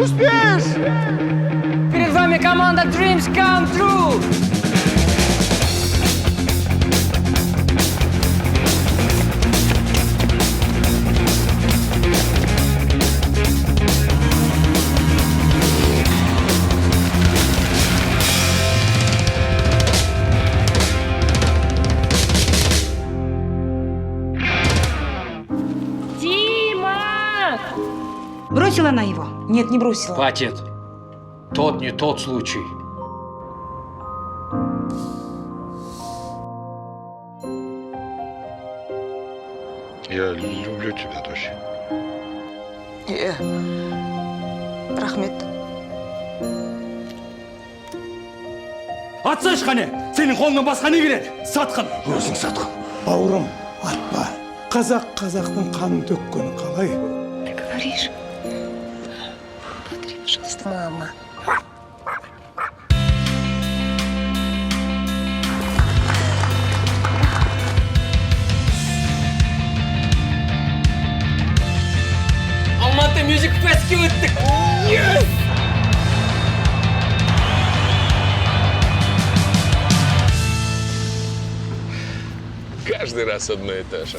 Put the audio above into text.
успеешь! Перед вами команда Dreams Come True! Дима! Бросила она его? Нет, не бросила. Хватит. Тот не тот случай. Я люблю тебя, дочь. Рахмет. Атсайшы қане, сенің қолыңнан басқа не келеді? Сатқын. Өзің сатқын. Бауырым, атпа. Қазақтың қанын төккені қалай? Говоришь? Смотри, пожалуйста, мама. Алматы Music Fest'ке өттік! Каждый раз одно и то же.